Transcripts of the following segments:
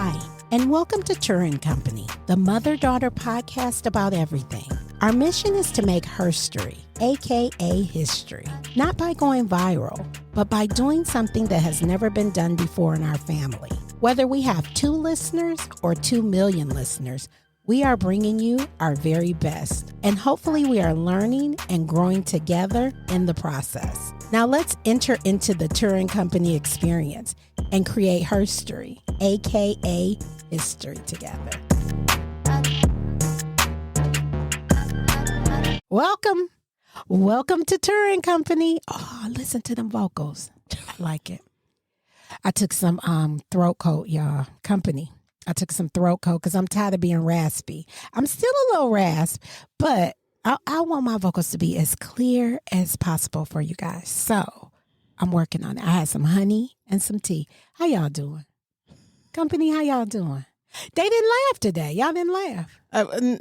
Hi, and welcome to Turra Company, the mother-daughter podcast about everything. Our mission is to make herstory, aka history, not by going viral, but by doing something that has never been done before in our family. Whether we have 2 listeners or 2 million listeners, we are bringing you our very best, and hopefully we are learning and growing together in the process. Now let's enter into the Turra Company experience and create herstory, aka history together. Welcome to Turra Company. Oh, listen to them vocals. I like it. I took some throat coat, y'all. I took some throat coat because I'm tired of being raspy. I'm still a little rasp, but I want my vocals to be as clear as possible for you guys. So I'm working on it. I had some honey and some tea. How y'all doing? Company, how y'all doing? They didn't laugh today. Y'all didn't laugh.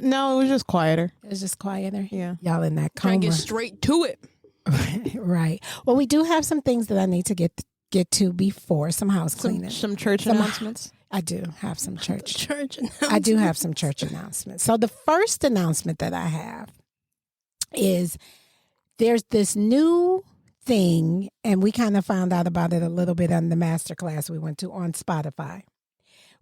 No, it was just quieter. It was just quieter? Yeah. Y'all in that coma. Trying to get straight to it. Right. Well, we do have some things that I need to get to before some house cleaning. Some church announcements. I do have some church announcements. I do have some church announcements. So the first announcement that I have is there's this new thing, and we kind of found out about it a little bit on the masterclass we went to on Spotify,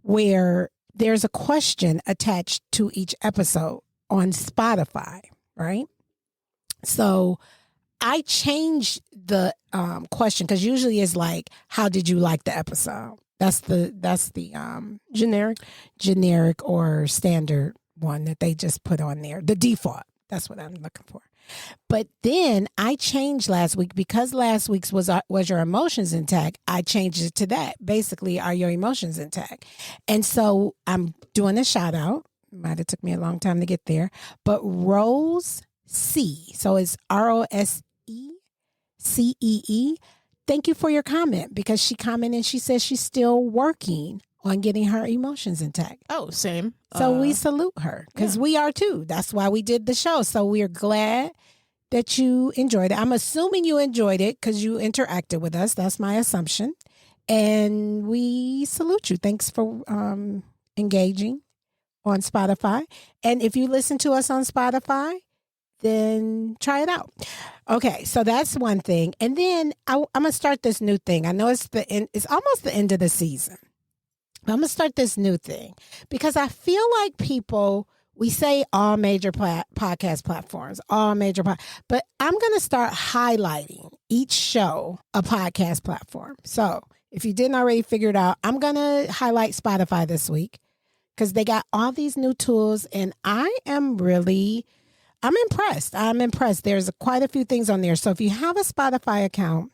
where there's a question attached to each episode on Spotify, right? So I changed the question because usually it's like, how did you like the episode? That's the generic or standard one that they just put on there. The default. That's what I'm looking for. But then I changed last week because last week's was your emotions intact. I changed it to that. Basically, are your emotions intact? And so I'm doing a shout out. Might have took me a long time to get there. But Rose C. So it's ROSECEE. Thank you for your comment, because she commented and she says she's still working on getting her emotions intact. Oh, same. So we salute her because we are too. That's why we did the show. So we're glad that you enjoyed it. I'm assuming you enjoyed it because you interacted with us. That's my assumption. And we salute you. Thanks for engaging on Spotify. And if you listen to us on Spotify, then try it out. Okay, so that's one thing. And then I'm going to start this new thing. I know it's almost the end of the season. I'm going to start this new thing because I feel like we say all major podcast platforms, but I'm going to start highlighting each show a podcast platform. So if you didn't already figure it out, I'm going to highlight Spotify this week because they got all these new tools, and I'm impressed. There's quite a few things on there. So if you have a Spotify account,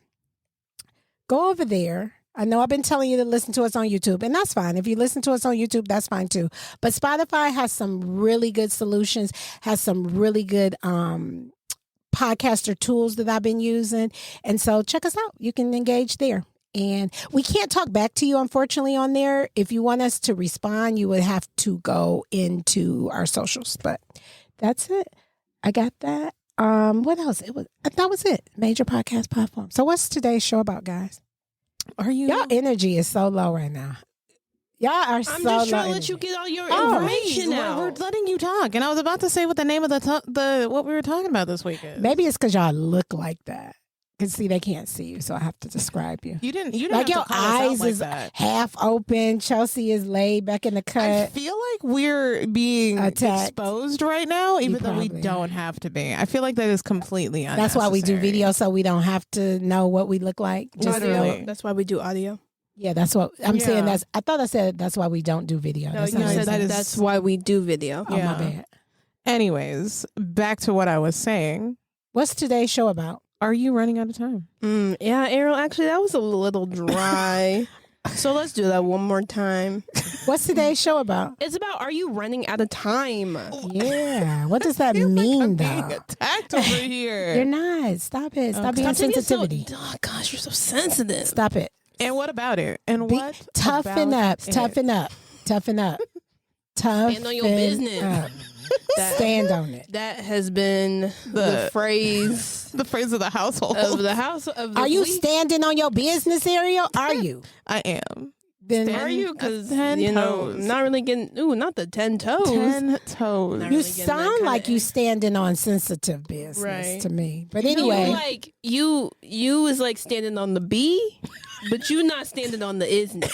go over there. I know I've been telling you to listen to us on YouTube, and that's fine. If you listen to us on YouTube, that's fine too. But Spotify has some really good solutions, has some really good podcaster tools that I've been using. And so check us out. You can engage there. And we can't talk back to you, unfortunately, on there. If you want us to respond, you would have to go into our socials. But that's it. I got that. What else? That was it. Major podcast platform. So what's today's show about, guys? Y'all energy is so low right now. Y'all are I'm so low. just trying to energy. let you get all your information out. We're letting you talk, and I was about to say what the name of the what we were talking about this week is. Maybe it's because y'all look like that. Because see, they can't see you, so I have to describe you. You didn't like have your to call us out eyes like is that. half open. Chelsea is laid back in the cut. I feel like we're being Attacked. exposed right now, even though we probably don't have to be. I feel like that is completely unnecessary. That's why we do video, so we don't have to know what we look like. Just Literally. That's why we do audio. Yeah, that's what I'm saying. Yeah. I thought I said that's why we don't do video. No, That's you not what I said that's why we do video. Oh, Yeah. my bad. Anyways, back to what I was saying. What's today's show about? Are you running out of time? Yeah, Ariel, actually, that was a little dry. So let's do that one more time. What's today's show about? It's about, are you running out of time? Yeah. What does that mean, Being though? attacked over here. You're not. Stop it. Stop being sensitivity. Oh, gosh, you're so sensitive. Stop it. And what about it? And what? Toughen about up. it? Toughen up. Toughen up. Toughen Stand on your business. up. Stand on it. That has been the phrase The phrase of the household. of the house of the Are you week. standing on your business, Ariel? Are you? I am. then Are you? Because 10 toes. I'm not really getting. Ooh, not the 10 toes. 10 toes. Not you really getting that sound kinda like you standing on sensitive business Right. to me. But You anyway, like you is like standing on the B, but you not standing on the isness.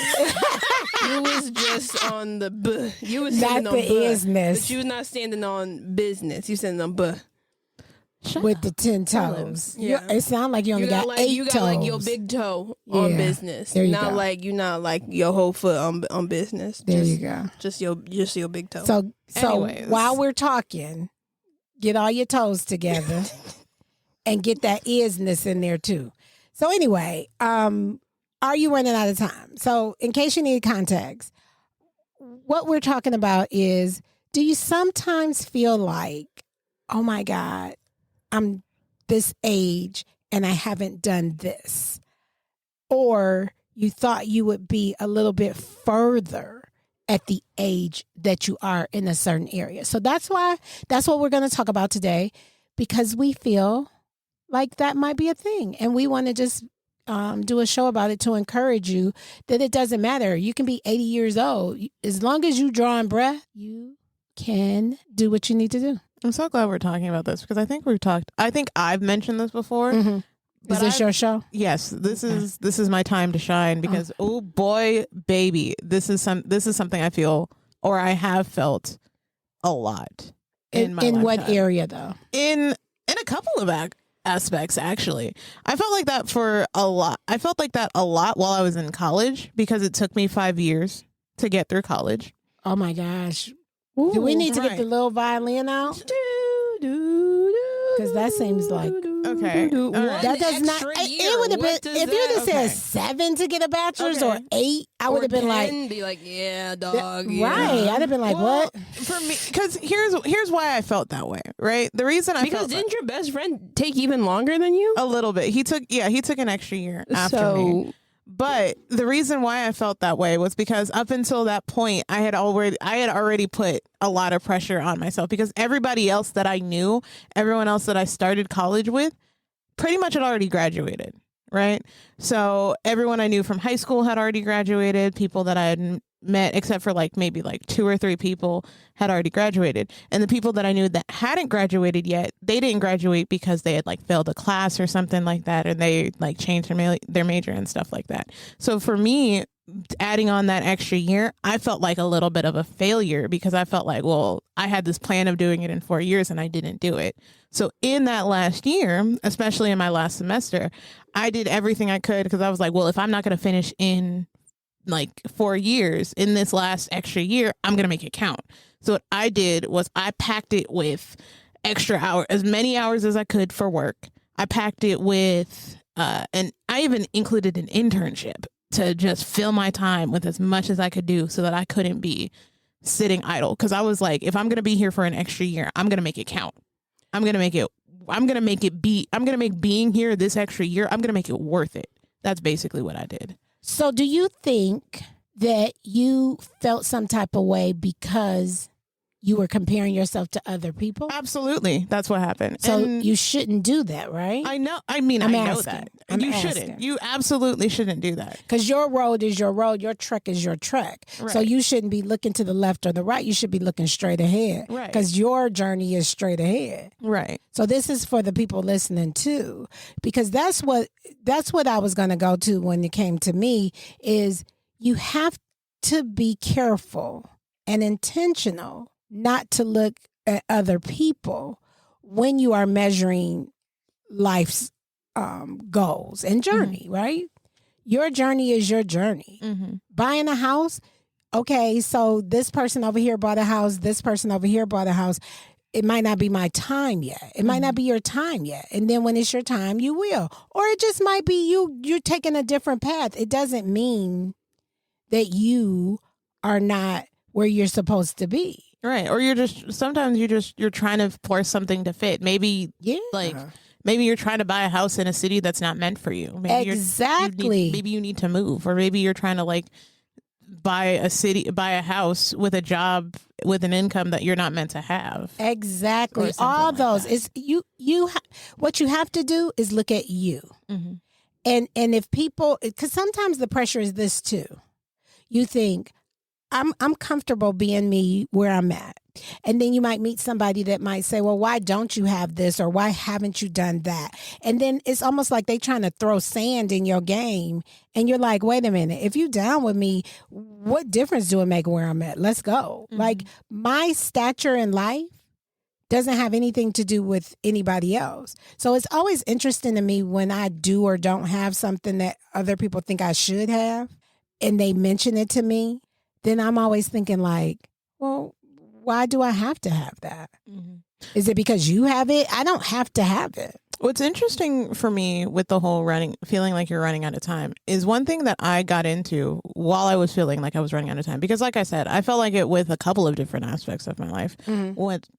You was just on the B. You was standing not on the buh, isness but you not standing on business. You standing on B. with the 10 toes. Yeah. It sounds like you only got 8 you toes. got like your big toe on Yeah. business. There you not go. like you not like your whole foot on business. There just, you go. Just your big toe. So Anyways. while we're talking, get all your toes together and get that isness in there too. So anyway, are you running out of time? So in case you need context, what we're talking about is, do you sometimes feel like, oh my God, I'm this age and I haven't done this? Or you thought you would be a little bit further at the age that you are in a certain area. So that's what we're going to talk about today, because we feel like that might be a thing. And we want to just do a show about it to encourage you that it doesn't matter. You can be 80 years old. As long as you drawing breath, you can do what you need to do. I'm so glad we're talking about this because I think I've mentioned this before. Mm-hmm. But Is this your show? Yes, this is my time to shine because oh boy, baby, this is something I feel, or I have felt a lot in my what lifetime. area though? In a couple of aspects, actually. I felt like that for a lot. I felt like that a lot while I was in college because it took me 5 years to get through college. Oh my gosh. Do we need to get the little violin out? Because that seems like Okay. All right. that does not. It would have been if you'd have said 7 to get a bachelor's or 8. I would have been like, be like, yeah, dog. Yeah. right. I'd have been like, Well, what? For me, because here's why I felt that way, right? The reason I Because felt didn't your best friend take even longer than you? a little bit. He took an extra year after me. But the reason why I felt that way was because up until that point, I had already put a lot of pressure on myself because everybody else that I knew, everyone else that I started college with, pretty much had already graduated, right? So everyone I knew from high school had already graduated. People that I had met, except for maybe 2 or 3 people, had already graduated. And the people that I knew that hadn't graduated yet, they didn't graduate because they had failed a class or something like that, and they changed their major and stuff like that. So for me, adding on that extra year, I felt like a little bit of a failure because I felt like, well, I had this plan of doing it in 4 years and I didn't do it. So in that last year, especially in my last semester, I did everything I could because I was like, well, if I'm not going to finish in 4 years, in this last extra year, I'm going to make it count. So what I did was I packed it with extra hours, as many hours as I could for work. I packed it with, and I even included an internship to just fill my time with as much as I could do so that I couldn't be sitting idle. Because I was like, if I'm going to be here for an extra year, I'm going to make it count. I'm going to make being here this extra year, I'm going to make it worth it. That's basically what I did. So do you think that you felt some type of way because you were comparing yourself to other people? Absolutely. That's what happened. So And you shouldn't do that, right? I know. I mean, I'm I know asking. that. I'm You asking. shouldn't. You absolutely shouldn't do that. Because your road is your road, your trek is your trek. So Right. you shouldn't be looking to the left or the right. You should be looking straight ahead. Right. Because your journey is straight ahead. Right. So this is for the people listening too, because that's what I was going to go to when it came to me is you have to be careful and intentional not to look at other people when you are measuring life's goals and journey, right? Your journey is your journey. Mm-hmm. Buying a house, okay, so this person over here bought a house, this person over here bought a house. It might not be my time yet. It might not be your time yet. And then when it's your time, you will. Or it just might be you're taking a different path. It doesn't mean that you are not where you're supposed to be. Right. Or sometimes you're trying to force something to fit. Maybe maybe you're trying to buy a house in a city that's not meant for you. Maybe Exactly. maybe you need to move, or maybe you're trying to buy a house with a job with an income that you're not meant to have. Exactly. Or something All like those. that. It's what you have to do is look at you. Mm-hmm. And if people, because sometimes the pressure is this too. you think, I'm comfortable being me where I'm at. And then you might meet somebody that might say, well, why don't you have this? Or why haven't you done that? And then it's almost like they trying to throw sand in your game. And you're like, wait a minute, if you down with me, what difference do it make where I'm at? Let's go. Mm-hmm. Like my stature in life doesn't have anything to do with anybody else. So it's always interesting to me when I do or don't have something that other people think I should have and they mention it to me, then I'm always thinking like, well, why do I have to have that? Mm-hmm. Is it because you have it? I don't have to have it. What's interesting for me with the whole feeling like you're running out of time is one thing that I got into while I was feeling like I was running out of time. Because like I said, I felt like it with a couple of different aspects of my life,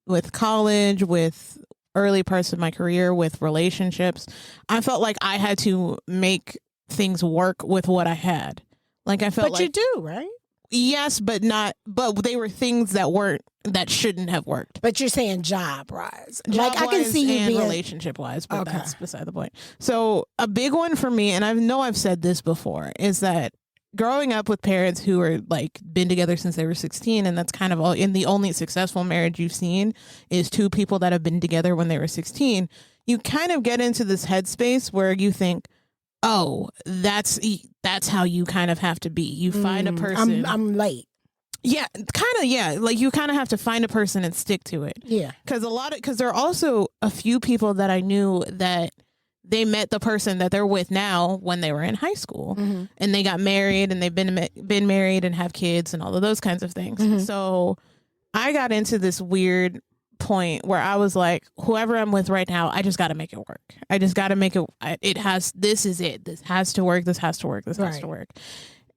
with college, with early parts of my career, with relationships. I felt like I had to make things work with what I had. Like I felt but you do, right? Yes, but they were things that shouldn't have worked. But you're saying job-wise. Like I can see you being relationship-wise, but that's beside the point. So a big one for me, and I know I've said this before, is that growing up with parents who are like been together since they were 16, and that's kind of all in the only successful marriage you've seen is two people that have been together when they were 16, you kind of get into this headspace where you think, oh, that's how you kind of have to be. You find a person. I'm late. Yeah, kind of. Yeah, like you kind of have to find a person and stick to it. Yeah, because there are also a few people that I knew that they met the person that they're with now when they were in high school, and they got married and they've been married and have kids and all of those kinds of things. Mm-hmm. So I got into this weird point where I was like, whoever I'm with right now, I just got to make it work. I just got to make it. This is it. This has to work. This has to work. This has to work.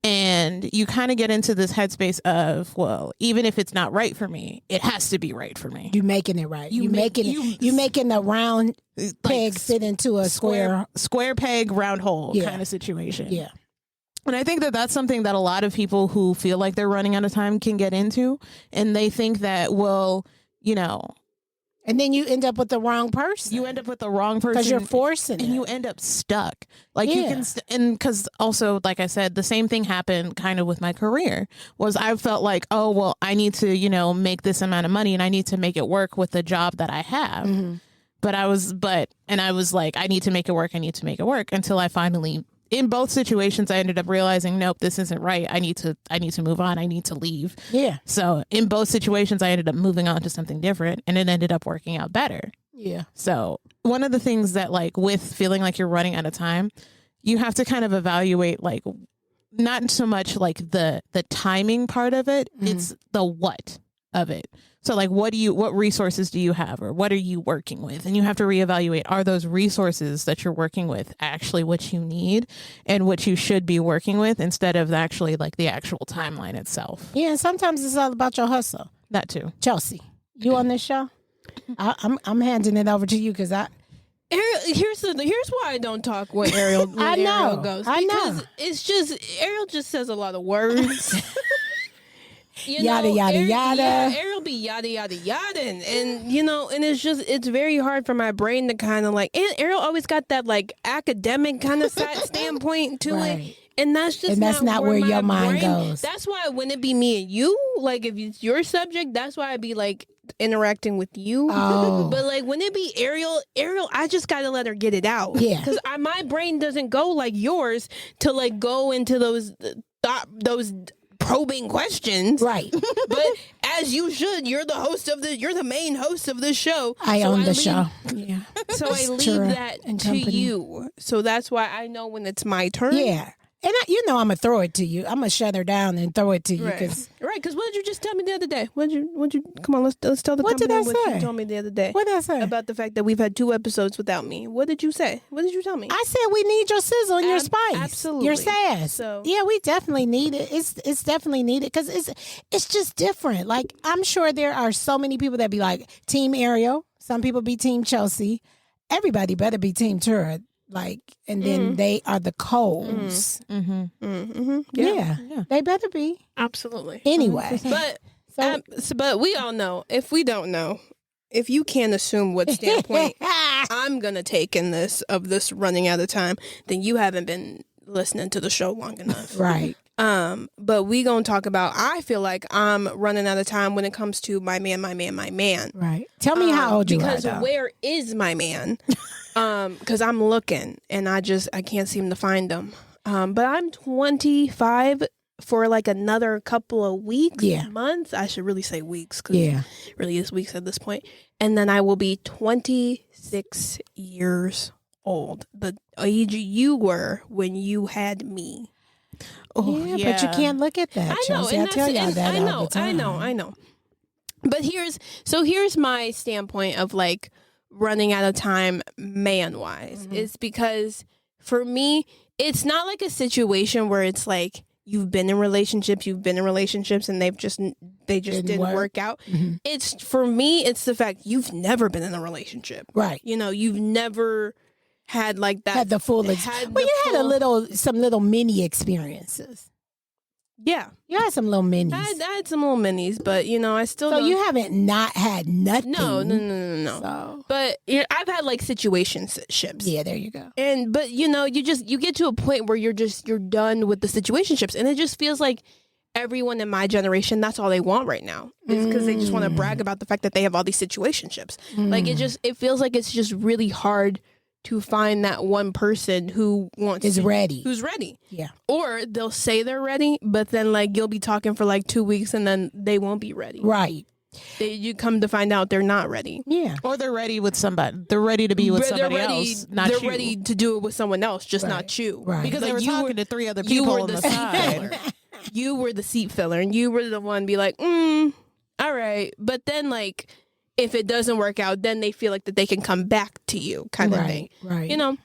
And you kind of get into this headspace of, well, even if it's not right for me, it has to be right for me. You making it right. You making the round peg fit into a square peg, round hole kind of situation. Yeah. And I think that that's something that a lot of people who feel like they're running out of time can get into. And they think that, well, you know. And then you end up with the wrong person. You end up with the wrong person. Because you're forcing it. And you end up stuck. Like you can, and because also, like I said, the same thing happened kind of with my career was I felt like, oh, well, I need to, make this amount of money and I need to make it work with the job that I have. Mm-hmm. But I was like, I need to make it work. I need to make it work until I finally, in both situations, I ended up realizing, nope, this isn't right. I need to move on. I need to leave. Yeah. So in both situations, I ended up moving on to something different and it ended up working out better. Yeah. So one of the things that like with feeling like you're running out of time, you have to kind of evaluate like not so much like the timing part of it. Mm-hmm. It's the what of it. So like, what resources do you have or what are you working with? And you have to reevaluate, are those resources that you're working with actually what you need and what you should be working with instead of actually like the actual timeline itself? Yeah. And sometimes it's all about your hustle. That too. Chelsi, you on this show? I'm handing it over to you because Ariel, here's why I don't talk when Ariel Ariel goes. I know. Because it's just Ariel just says a lot of words. Yada yada. Yeah, Ariel be yada yada yada, and and it's very hard for my brain to kind of like. And Ariel always got that like academic kind of standpoint to it, and that's not where your mind goes. That's why when it be me and you, like if it's your subject, that's why I be like interacting with you. Oh. But like when it be Ariel, I just gotta let her get it out. Yeah, because my brain doesn't go like yours to like go into those probing questions, right? But as you should, you're the main host of this show. I own the show. Yeah. So I leave Turra that to you. So that's why I know when it's my turn. Yeah. And I'm going to throw it to you. I'm going to shut her down and throw it to you. Right. Because what did you just tell me the other day? Come on, let's tell the company what you told me the other day. What did I say? About the fact that we've had 2 episodes without me. What did you say? What did you tell me? I said we need your sizzle and your spice. Absolutely. Your sass. So. Yeah, we definitely need it. It's definitely needed because it's just different. Like, I'm sure there are so many people that be like, Team Ariel. Some people be Team Chelsi. Everybody better be Team Turra. Like, and then they are the coals. Mm-hmm. Mm-hmm. Yeah, they better be. Absolutely. Anyway. But we all know, if we don't know, if you can't assume what standpoint I'm going to take in this running out of time, then you haven't been listening to the show long enough. Right. But we gonna talk about, I feel like I'm running out of time when it comes to my man. Right. Tell me how old you are, because though. where is my man? Because I'm looking and I can't seem to find him. But I'm 25 for like another couple of weeks, months. I should really say weeks, because it really is weeks at this point. And then I will be 26 years old, the age you were when you had me. Oh, yeah, but you can't look at that, Chelsi. I tell y'all that all the time. I know. But here's my standpoint of like running out of time man-wise. Is because for me, it's not like a situation where it's like you've been in relationships and they just didn't work out. It's, for me, it's the fact you've never been in a relationship. Right. You know, you've never had like that. Had the full you had some little mini experiences. Yeah. You had some little minis. I had some little minis, but you know, I still So you haven't not had nothing. No. So. But I've had like situationships. Yeah, there you go. But you know, you get to a point where you're done with the situationships, and it just feels like everyone in my generation, that's all they want right now. It's because they just want to brag about the fact that they have all these situationships. Like it feels like it's just really hard to find that one person who who's ready. Yeah. Or they'll say they're ready, but then like you'll be talking for like 2 weeks and then they won't be ready. Right. You come to find out they're not ready. Yeah. Or they're ready with somebody. They're ready to be with somebody else, not you. They're ready to do it with someone else, just not you. Right. Because they were you talking to 3 other people on the side. You were the seat filler, and you were the one be like, all right. But then like, if it doesn't work out, then they feel like that they can come back to you, kind of thing. Right. You know?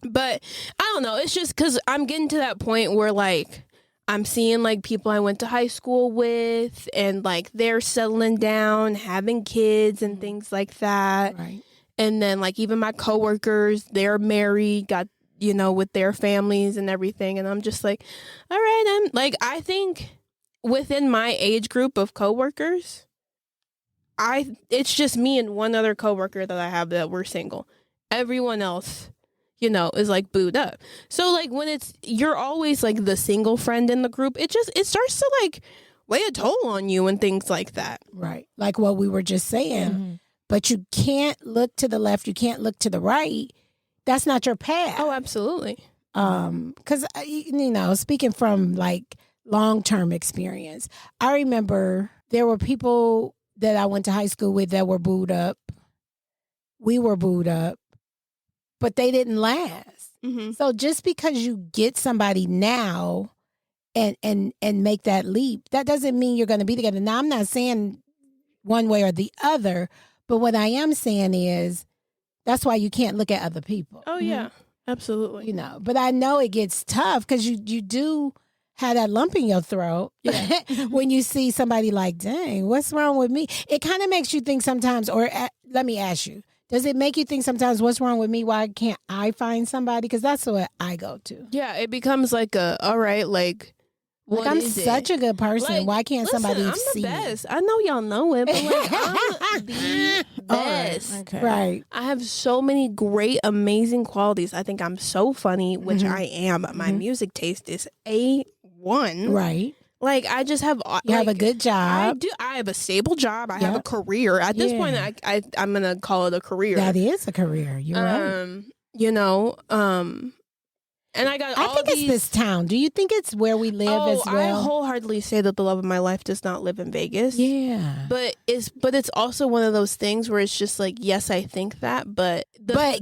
But I don't know. It's just because I'm getting to that point where like I'm seeing like people I went to high school with, and like they're settling down, having kids and things like that. Right. And then like even my coworkers, they're married, got, you know, with their families and everything. And I'm just like, all right, I think within my age group of coworkers, it's just me and one other coworker that I have that we're single. Everyone else, you know, is like booed up. So like when you're always like the single friend in the group, it starts to like weigh a toll on you and things like that. Right. Like what we were just saying. But you can't look to the left, you can't look to the right. That's not your path. Oh, absolutely. Because you know, speaking from like long-term experience, I remember there were people that I went to high school with that were booed up. We were booed up, but they didn't last. So just because you get somebody now and make that leap, that doesn't mean you're going to be together. Now, I'm not saying one way or the other, but what I am saying is that's why you can't look at other people. Oh, yeah, absolutely. You know, but I know it gets tough because you do have that lump in your throat when you see somebody like, dang, what's wrong with me? It kind of makes you think sometimes, or let me ask you, does it make you think sometimes, what's wrong with me? Why can't I find somebody? Because that's what I go to. Yeah, it becomes like all right, like, what I'm is such a good person. Like, why can't somebody I'm see the best. I know y'all know it, but like, I'm the best. Okay. Right. I have so many great, amazing qualities. I think I'm so funny, which I am. My music taste is A1. Right. Like, I just have... You have a good job. I do. I have a stable job. I have a career. At this point, I'm going to call it a career. That is a career. You're right. You know, and I got. I think it's this town. Do you think it's where we live as well? I wholeheartedly say that the love of my life does not live in Vegas. Yeah, but it's also one of those things where it's just like, yes, I think that, but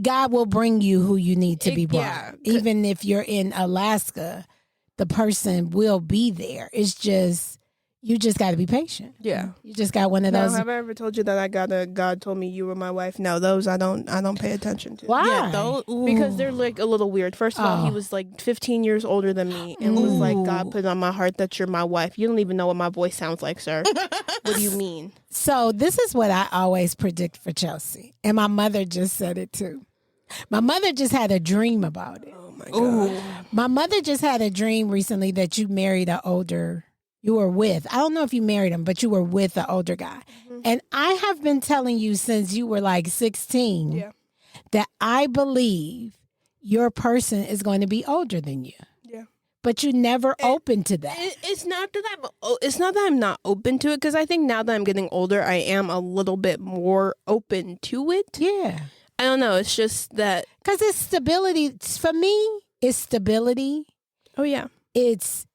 God will bring you who you need to be brought. Yeah, even if you're in Alaska, the person will be there. It's just you just got to be patient. Yeah, you just got one of those. Have I ever told you that God told me you were my wife? No, those I don't pay attention to. Why? Yeah, because they're like a little weird. First of all, he was like 15 years older than me, and was like, God put it on my heart that you're my wife. You don't even know what my voice sounds like, sir. What do you mean? So this is what I always predict for Chelsi, and my mother just said it too. My mother just had a dream about it. Oh my God. My mother just had a dream recently that you married an older. You were with, I don't know if you married him, but you were with an older guy. And I have been telling you since you were like 16 that I believe your person is going to be older than you. Yeah. but you never open to that. It's not that I'm not open to it, because I think now that I'm getting older, I am a little bit more open to it. Yeah. I don't know. It's just that because it's stability. For me, it's stability. Oh yeah. It's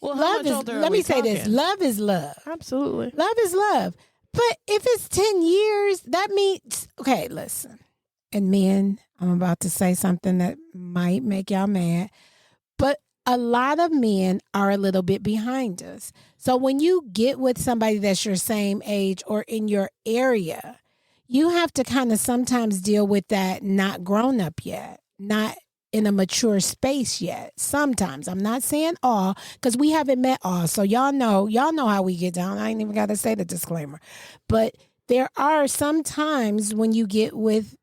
love is. Let me say this: love is love. Absolutely. Love is love. But if it's 10 years, that means okay. Listen, and men, I'm about to say something that might make y'all mad, but a lot of men are a little bit behind us. So when you get with somebody that's your same age or in your area, you have to kind of sometimes deal with that not grown up yet, not in a mature space yet. Sometimes. I'm not saying all, because we haven't met all. So y'all know how we get down. I ain't even got to say the disclaimer. But there are some times when you get with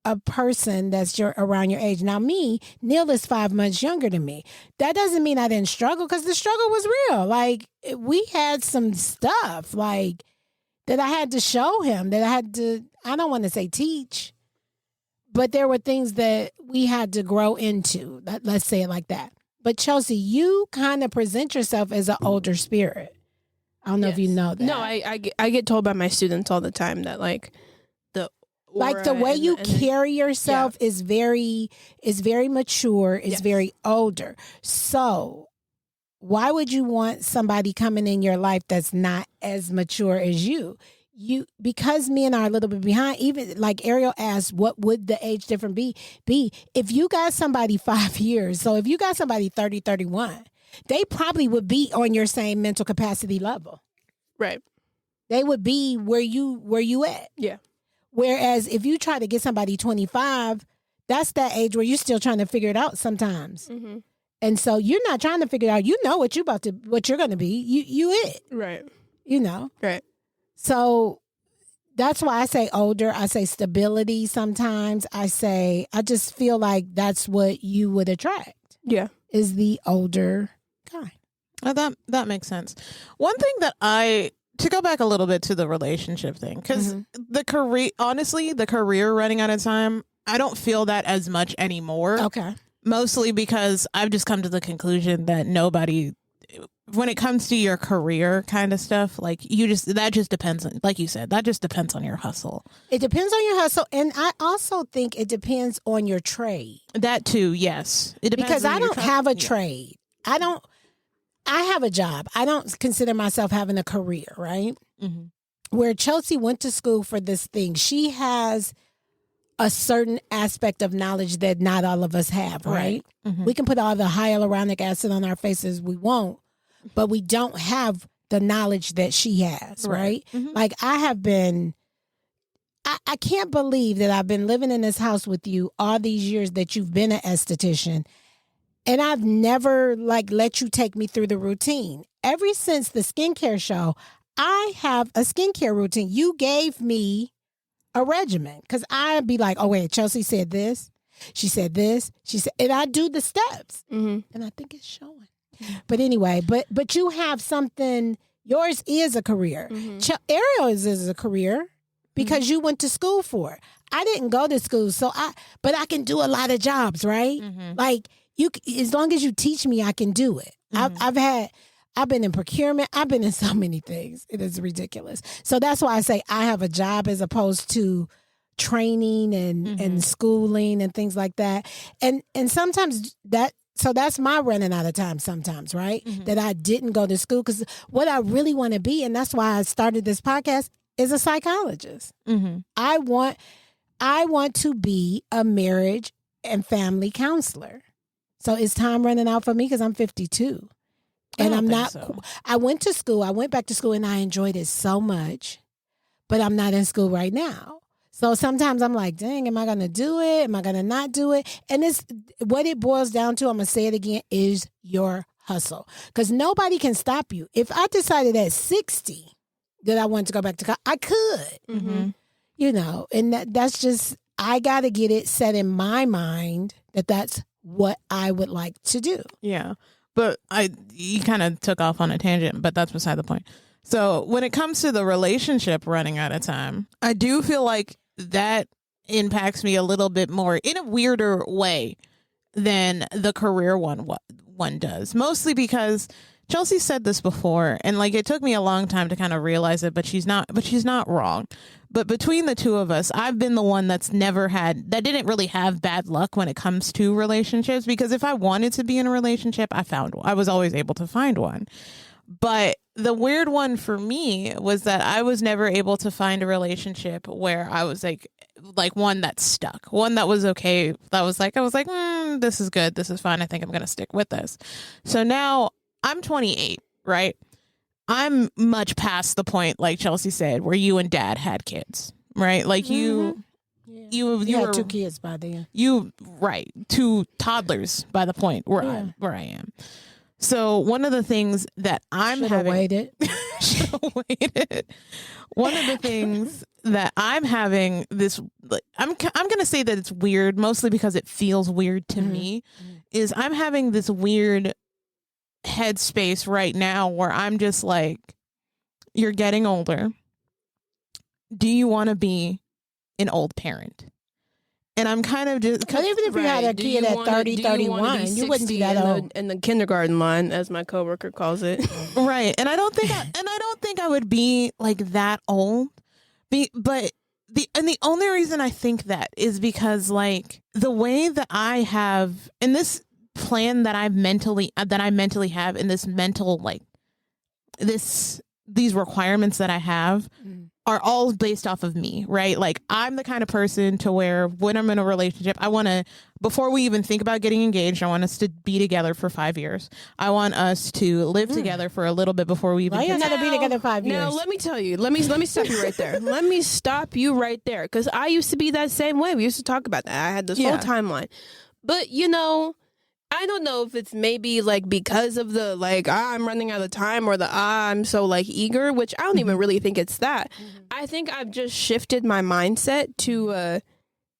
a person that's around your age. Now me, Neil is 5 months younger than me. That doesn't mean I didn't struggle, because the struggle was real. Like, we had some stuff like that I had to show him, that I had to, I don't want to say teach, but there were things that we had to grow into. Let's say it like that. But Chelsi, you kind of present yourself as an older spirit. I don't know if you know that. No, I get told by my students all the time that like the way you carry yourself is very mature, is very older. So why would you want somebody coming in your life that's not as mature as you? Because men are a little bit behind. Even like Ariel asked, what would the age difference be? If you got somebody 5 years, so if you got somebody 30, 31, they probably would be on your same mental capacity level. Right. They would be where you at. Yeah. Whereas if you try to get somebody 25, that's that age where you're still trying to figure it out sometimes. Mm-hmm. And so you're not trying to figure it out. You know what you're going to be. You it. Right. You know. Right. So that's why I say older. I say stability sometimes. I just feel like that's what you would attract. Yeah. Is the older guy. That makes sense. One thing that to go back a little bit to the relationship thing, because the career running out of time, I don't feel that as much anymore. Okay. Mostly because I've just come to the conclusion that when it comes to your career kind of stuff, like that just depends on, like you said, that just depends on your hustle. It depends on your hustle. And I also think it depends on your trade. That too, yes. It depends because I don't have a trade. I have a job. I don't consider myself having a career, right? Mm-hmm. Where Chelsi went to school for this thing, she has a certain aspect of knowledge that not all of us have, right? Mm-hmm. We can put all the hyaluronic acid on our faces we won't, but we don't have the knowledge that she has, right? Mm-hmm. Like I can't believe that I've been living in this house with you all these years that you've been an esthetician, and I've never let you take me through the routine. Ever since the skincare show, I have a skincare routine. You gave me a regimen, because I'd be like, oh wait, Chelsi said this, she said this, she said, and I do the steps, and I think it's showing. But anyway, but you have something. Yours is a career. Ariel's is a career because you went to school for it. I didn't go to school, but I can do a lot of jobs, right? Like as long as you teach me, I can do it. I've been in procurement. I've been in so many things. It is ridiculous. So that's why I say I have a job as opposed to training and schooling and things like that. And sometimes that's my running out of time sometimes, right? That I didn't go to school, because what I really want to be, and that's why I started this podcast, is a psychologist. I want to be a marriage and family counselor. So is time running out for me because I'm 52. And I'm not, I went back to school and I enjoyed it so much, but I'm not in school right now. So sometimes I'm like, dang, am I going to do it? Am I going to not do it? And it's what it boils down to, I'm going to say it again, is your hustle. Because nobody can stop you. If I decided at 60 that I wanted to go back to college, I could, and that's just, I got to get it set in my mind that that's what I would like to do. Yeah. But you kind of took off on a tangent, but that's beside the point. So when it comes to the relationship running out of time, I do feel like that impacts me a little bit more in a weirder way than the career one one does. Mostly because Chelsi said this before, and like it took me a long time to kind of realize it, but she's not wrong. But between the two of us, I've been the one that didn't really have bad luck when it comes to relationships, because if I wanted to be in a relationship, I was always able to find one. But the weird one for me was that I was never able to find a relationship where I was like one that stuck, one that was okay. That was like, I was like, this is good. This is fine. I think I'm going to stick with this. So now I'm 28, right? I'm much past the point, like Chelsi said, where you and dad had kids, right? Like you had 2 kids by then. Right. 2 toddlers by the point where I am. So one of the things that should have waited. One of the things that I'm having this, I'm going to say that it's weird, mostly because it feels weird to me, is I'm having this weird headspace right now where I'm just like, you're getting older. Do you want to be an old parent? And I'm kind of just... Because even if you had a kid at 30, 31, you wouldn't be that old. In the kindergarten line, as my coworker calls it. Right. And I don't think I would be like that old. But the only reason I think that is because like the way that I have in this plan that I mentally have in this mental, like these requirements that I have are all based off of me, right? Like I'm the kind of person to where when I'm in a relationship, I want to, before we even think about getting engaged, I want us to be together for 5 years. I want us to live together for a little bit before we even. Why you gotta be together 5 years? Now let me tell you. Let me stop you right there. Let me stop you right there, because I used to be that same way. We used to talk about that. I had this whole timeline, but I don't know if it's maybe like because of the like I'm running out of time, or the I'm so like eager, which I don't even really think it's that. I think I've just shifted my mindset to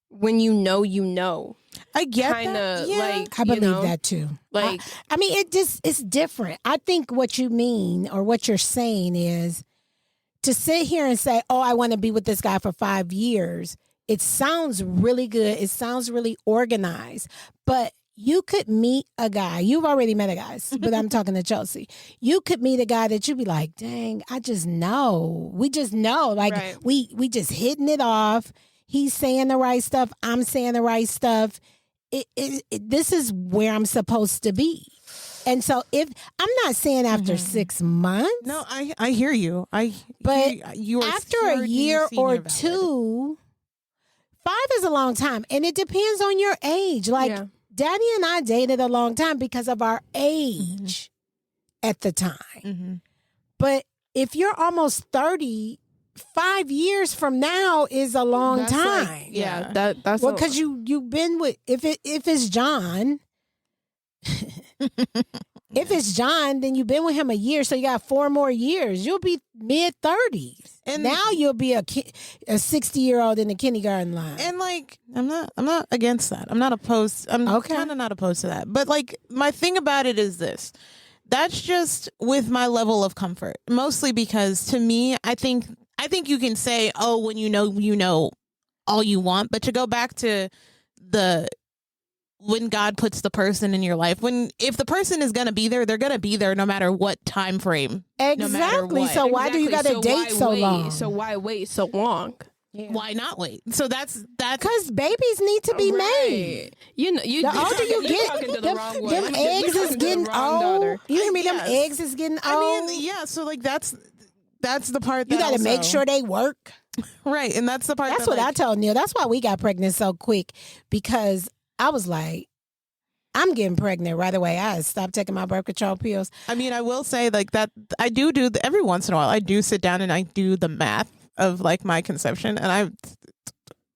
when you know. I get kinda that. Yeah. Like I believe that too. Like I mean, it's different. I think what you mean or what you're saying is to sit here and say, "Oh, I want to be with this guy for 5 years." It sounds really good. It sounds really organized, but you could meet a guy. You've already met a guy, but I'm talking to Chelsi. You could meet a guy that you'd be like, dang, I just know. We just know. Like, right. we just hitting it off. He's saying the right stuff. I'm saying the right stuff. This is where I'm supposed to be. And so if I'm not saying after 6 months. No, I hear you. But you are after a year or two, 5 is a long time. And it depends on your age. Like, Daddy and I dated a long time because of our age at the time. But if you're almost 30, 5 years from now is a long time. Like, that's well, because you've been with if it's John. If it's John, then you've been with him a year, so you got 4 more years. You'll be mid-30s. And now you'll be a 60-year-old in the kindergarten line. And like, I'm not against that. I'm not opposed. I'm kind of not opposed to that. But like, my thing about it is this. That's just with my level of comfort. Mostly because to me, I think you can say, oh, when you know all you want. But to go back to when God puts the person in your life, if the person is going to be there, they're going to be there no matter what time frame. Exactly. No matter what. So why do you got to date so long? So why wait so long? Yeah. Why not wait? So that's because babies need to be made. The older you get, them eggs is getting old. You hear me? Them eggs is getting old. I mean, yeah. So like that's the part that you got to make sure they work. Right, and that's the part. That's what I told Neil. That's why we got pregnant so quick, because I was like, I'm getting pregnant right away. I stopped taking my birth control pills. I mean, I will say like that. I do every once in a while. I do sit down and I do the math of like my conception, and I'm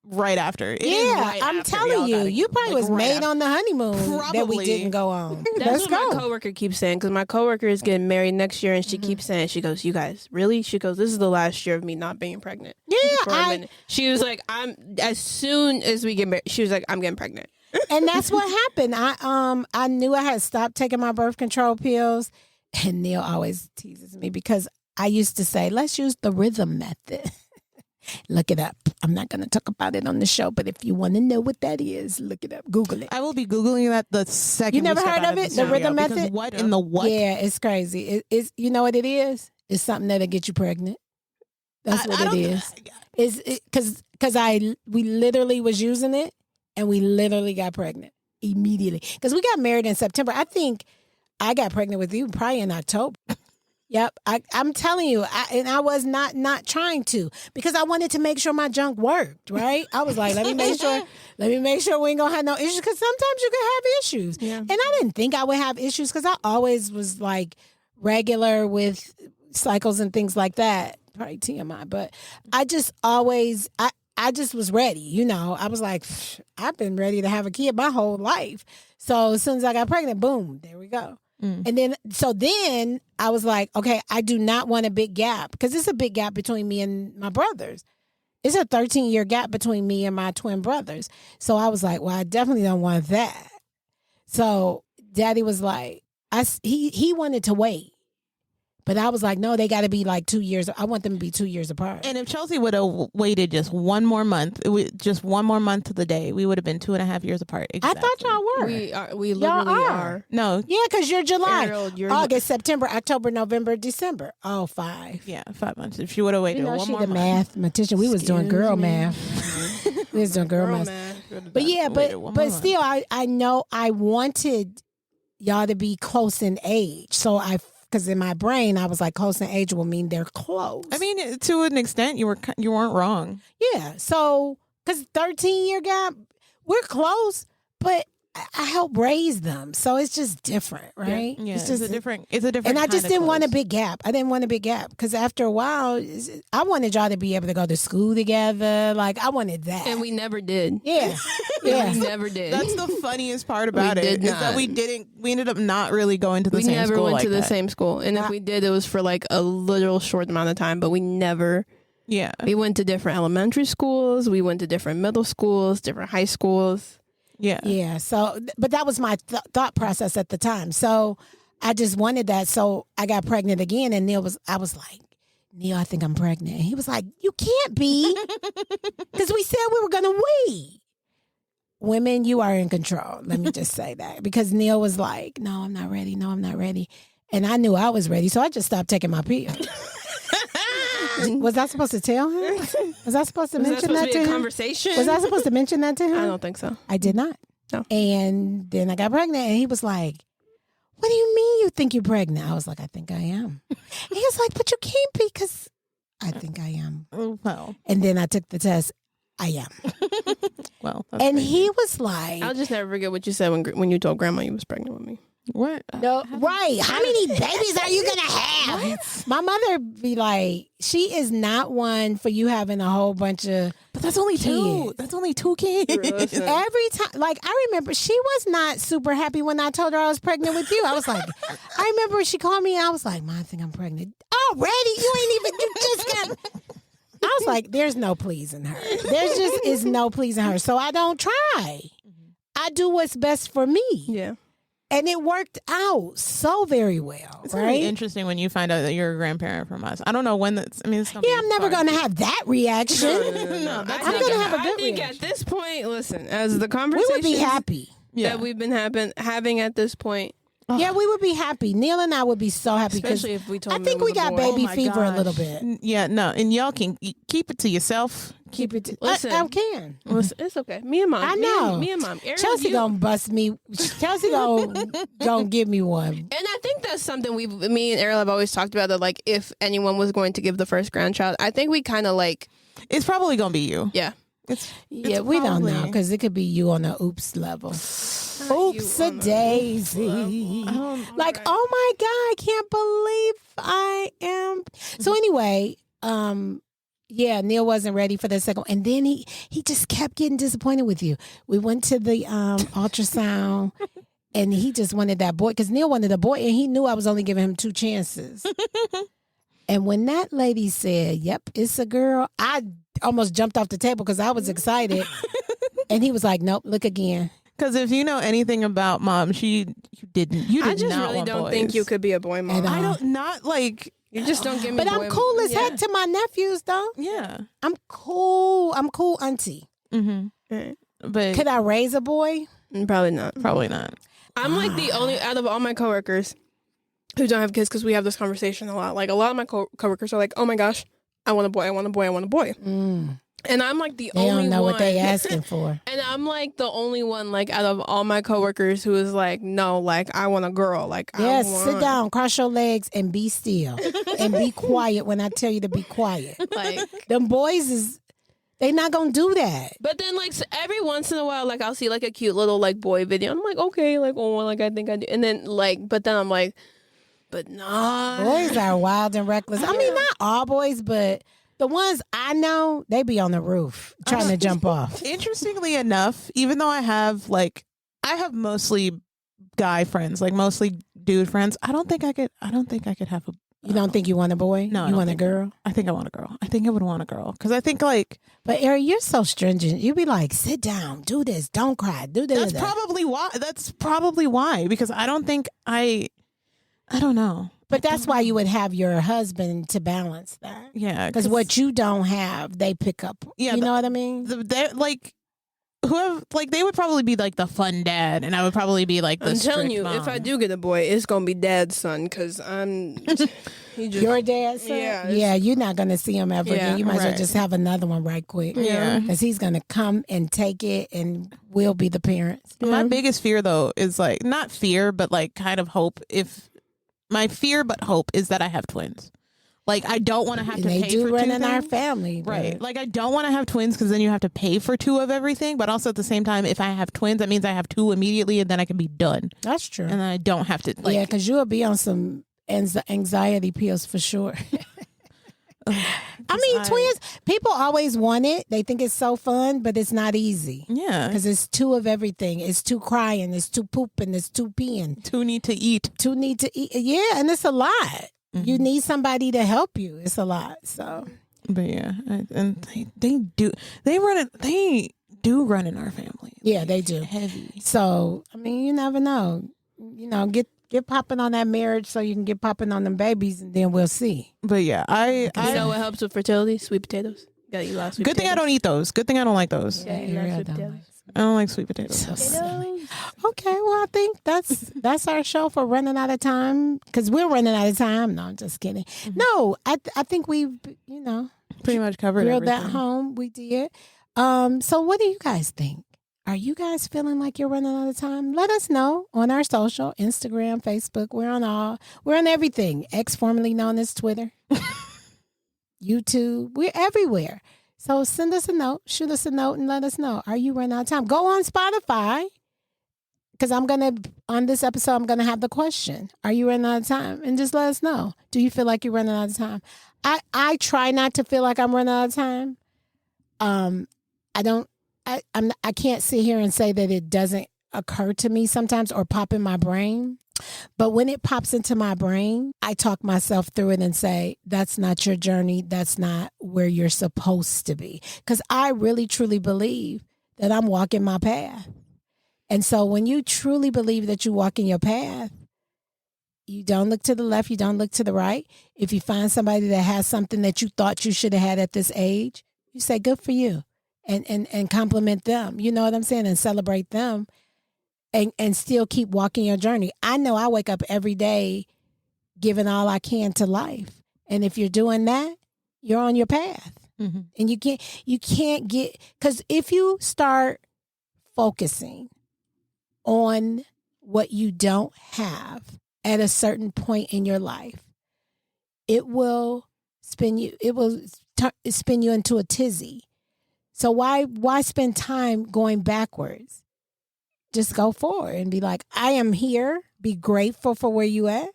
right after. I'm telling you, you probably was made on the honeymoon that we didn't go on. That's what my coworker keeps saying, because my coworker is getting married next year, and she keeps saying, she goes, "You guys, really?" She goes, "This is the last year of me not being pregnant." Yeah, she was like, as soon as we get married, she was like, "I'm getting pregnant." And that's what happened. I knew I had stopped taking my birth control pills, and Neil always teases me because I used to say, let's use the rhythm method. Look it up. I'm not going to talk about it on the show, but if you want to know what that is, look it up. Google it. I will be Googling that the second. You never heard of it? The rhythm method? What in the what? Yeah, it's crazy. It's you know what it is? It's something that'll get you pregnant. That's what it is. It's because we literally was using it and we literally got pregnant immediately. Because we got married in September. I think I got pregnant with you probably in October. Yep, I'm telling you, I was not trying to, because I wanted to make sure my junk worked, right? I was like, let me make sure we ain't gonna have no issues, because sometimes you can have issues. Yeah. And I didn't think I would have issues, because I always was like regular with cycles and things like that. Probably TMI, but I just always, I just was ready, you know. I was like, I've been ready to have a kid my whole life. So as soon as I got pregnant, boom, there we go. And then I was like, okay, I do not want a big gap, because it's a big gap between me and my brothers. It's a 13-year gap between me and my twin brothers. So I was like, well, I definitely don't want that. So Daddy was like, he wanted to wait. But I was like, no, they got to be like 2 years. I want them to be 2 years apart. And if Chelsi would have waited just one more month, just one more month to the day, we would have been 2.5 years apart. Exactly. I thought y'all were. We literally are. No. Yeah, because you're July, Ariel, August, September, October, November, December. Oh, 5. Yeah, 5 months. If she would have waited one more month. She's the mathematician. We was doing girl math. We was doing girl math. But yeah, but still, I know I wanted y'all to be close in age. So because in my brain, I was like, close in age will mean they're close. I mean, to an extent, you weren't wrong. Yeah. So, because 13-year gap, we're close, but I help raise them. So it's just different, right? Yeah. It's a different. And I just didn't want a big gap. I didn't want a big gap, because after a while, I wanted y'all to be able to go to school together. Like, I wanted that. And we never did. Yeah. Yeah. We never did. That's the funniest part about it. Is that we ended up not really going to the same school. We never went to the that. same school. And if we did, it was for like a literal short amount of time, but we never. Yeah. We went to different elementary schools. We went to different middle schools, different high schools. Yeah. Yeah. So, but that was my thought process at the time. So I just wanted that. So I got pregnant again, and I was like, Neil, I think I'm pregnant. And he was like, you can't be, because we said we were going to wait. Women, you are in control. Let me just say that, because Neil was like, no, I'm not ready. No, I'm not ready. And I knew I was ready. So I just stopped taking my pill. Was I supposed to tell him? Was I supposed to mention that to him? Conversation? Was I supposed to mention that to him? I don't think so. I did not. No. And then I got pregnant, and he was like, what do you mean you think you're pregnant? I was like, I think I am. He was like, but you can't be, because I think I am. Well. And then I took the test. I am. Well. And crazy. he was like, I'll just never forget what you said when you told Grandma you was pregnant with me. What? No, right. How many babies are you going to have? What? My mother be like, she is not one for you having a whole bunch of But that's only kids. 2. That's only 2 kids. Every time, like, I remember she was not super happy when I told her I was pregnant with you. I was like, I remember she called me and I was like, Mom, I think I'm pregnant. Already? You just got... I was like, there's no pleasing her. There just is no pleasing her. So I don't try. I do what's best for me. Yeah. And it worked out so very well. It's right? really interesting when you find out that you're a grandparent from us. I don't know when that's. I mean, it's gonna I'm never going to have that reaction. No. I'm going to have a good I think reaction. at this point, listen, as the We conversation would be happy. that we've been having at this point. Yeah, we would be happy. Neil and I would be so happy, especially if we told I him think it was we got a boy. baby fever a little bit. Yeah, no, and y'all can keep it to yourself. Keep it. Listen. I can. Listen, it's okay. Me and Mom. I know. Me and Mom. Ariel, Chelsea gonna bust me. Chelsea gonna give me one. And I think that's something me and Ariel have always talked about, that like if anyone was going to give the first grandchild, I think we kind of like. It's probably gonna be you. Yeah. Yeah, we don't know, because it could be you on a oops level. Oops a daisy. Like, oh my God, I can't believe I am. So anyway, yeah, Neil wasn't ready for the second one. And then he just kept getting disappointed with you. We went to the ultrasound, and he just wanted that boy, because Neil wanted a boy, and he knew I was only giving him 2 chances. And when that lady said, yep, it's a girl, I almost jumped off the table because I was excited. And he was like, nope, look again. Because if you know anything about Mom, you did I just not really want don't boys. think you could be a boy mom. I don't, not like, You just don't give me. But I'm cool as heck to my nephews, though. Yeah. I'm cool. I'm cool, auntie. Mm-hmm. But could I raise a boy? Probably not. Probably not. I'm like the only out of all my coworkers who don't have kids, because we have this conversation a lot. Like a lot of my coworkers are like, "Oh my gosh, I want a boy. I want a boy. I want a boy." And I'm like the only one. They don't know what they asking for. And I'm like the only one, like out of all my coworkers, who is like, "No, like I want a girl." Like, yes, sit down, cross your legs, and be still, and be quiet when I tell you to be quiet. Like them boys is. They not gonna do that. But then, like, so every once in a while, like, I'll see, like, a cute little, like, boy video. I'm like, okay, like, oh, like, I think I do. And then, like, but then I'm like, but nah. Boys are wild and reckless. I mean, not all boys, but the ones I know, they be on the roof trying to jump off. Interestingly enough, even though I have mostly guy friends, like mostly dude friends, I don't think I could have a. You don't think you want a boy? No. You want a girl? I think I want a girl. I think I would want a girl. Because I think like... But Ariel, you're so stringent. You be like, sit down, do this, don't cry, do this. That's probably why. Because I don't think I don't know. But that's why you would have your husband to balance that. Yeah. Because what you don't have, they pick up. Yeah, you know what I mean? They're like... Whoever, like, they would probably be like the fun dad, and I would probably be like the. I'm telling you, mom. If I do get a boy, it's gonna be dad's son, because I'm. Your dad's son? Yeah, you're not gonna see him ever again. You might as well just have another one right quick. Yeah, because he's gonna come and take it, and we'll be the parents. My biggest fear, though, is like not fear, but like kind of hope. My fear, but hope, is that I have twins. Like, I don't want to have to pay for two things. They do run in our family. Right. But. Like, I don't want to have twins because then you have to pay for two of everything. But also at the same time, if I have twins, that means I have two immediately and then I can be done. That's true. And then I don't have to. Like, yeah, because you'll be on some anxiety pills for sure. Twins, people always want it. They think it's so fun, but it's not easy. Yeah. Because it's two of everything. It's two crying, it's two pooping, it's two peeing. Two need to eat. Yeah, and it's a lot. You need somebody to help you. It's a lot. So, but yeah, and they do run in our family. Yeah, they do. Heavy. So I mean, you never know. You know, get popping on that marriage so you can get popping on them babies, and then we'll see. But yeah, I know what helps with fertility? Sweet potatoes. You gotta eat a lot of sweet potatoes. Thing I don't eat those. Good thing I don't like those. Yeah, I don't like sweet potatoes. Okay, well, I think that's our show for running out of time, because we're running out of time. No, I'm just kidding. No, I think we've pretty much covered grilled everything. that home. We did. So what do you guys think? Are you guys feeling like you're running out of time? Let us know on our social, Instagram, Facebook. We're on everything. X, formerly known as Twitter, YouTube. We're everywhere. So send us a note, shoot us a note, and let us know. Are you running out of time? Go on Spotify, because on this episode, I'm going to have the question. Are you running out of time? And just let us know. Do you feel like you're running out of time? I try not to feel like I'm running out of time. I can't sit here and say that it doesn't occur to me sometimes or pop in my brain. But when it pops into my brain, I talk myself through it and say, that's not your journey. That's not where you're supposed to be. Because I really, truly believe that I'm walking my path. And so when you truly believe that you walk in your path, you don't look to the left, you don't look to the right. If you find somebody that has something that you thought you should have had at this age, you say, good for you. And compliment them. You know what I'm saying? And celebrate them. And still keep walking your journey. I know I wake up every day giving all I can to life. And if you're doing that, you're on your path. Mm-hmm. And you can't get, because if you start focusing on what you don't have at a certain point in your life, it will spin you into a tizzy. So why spend time going backwards? Just go forward and be like, I am here. Be grateful for where you at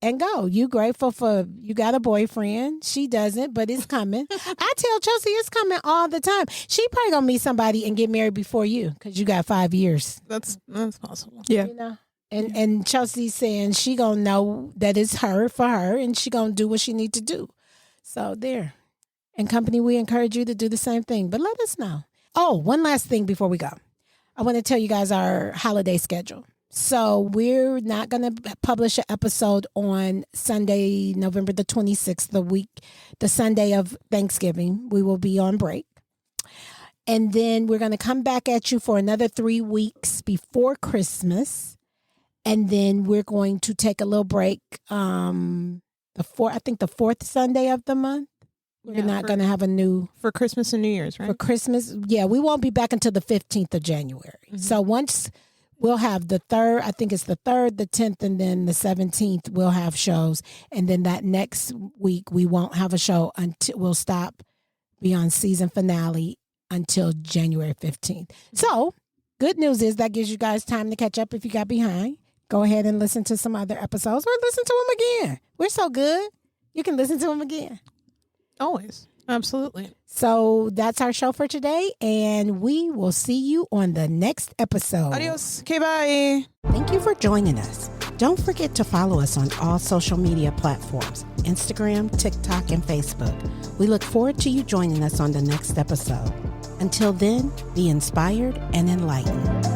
and go. You grateful for you got a boyfriend. She doesn't, but it's coming. I tell Chelsi it's coming all the time. She probably gonna meet somebody and get married before you because you got 5 years. That's possible. Yeah. You know? And Chelsi's saying she gonna know that it's her for her and she gonna do what she need to do. So there. And company, we encourage you to do the same thing. But let us know. Oh, one last thing before we go. I want to tell you guys our holiday schedule. So we're not going to publish an episode on Sunday, November the 26th, the Sunday of Thanksgiving. We will be on break. And then we're going to come back at you for another 3 weeks before Christmas. And then we're going to take a little break. The fourth Sunday of the month. We're not going to have a new... For Christmas and New Year's, right? For Christmas. Yeah, we won't be back until the 15th of January. Mm-hmm. So once we'll have the 3rd, I think it's the 3rd, the 10th, and then the 17th, we'll have shows. And then that next week, we won't have a show until we'll stop, be on season finale until January 15th. So good news is that gives you guys time to catch up if you got behind. Go ahead and listen to some other episodes or listen to them again. We're so good. You can listen to them again. Always. Absolutely. So that's our show for today, and we will see you on the next episode. Adios. Okay, bye. Thank you for joining us. Don't forget to follow us on all social media platforms, Instagram, TikTok, and Facebook. We look forward to you joining us on the next episode. Until then, be inspired and enlightened.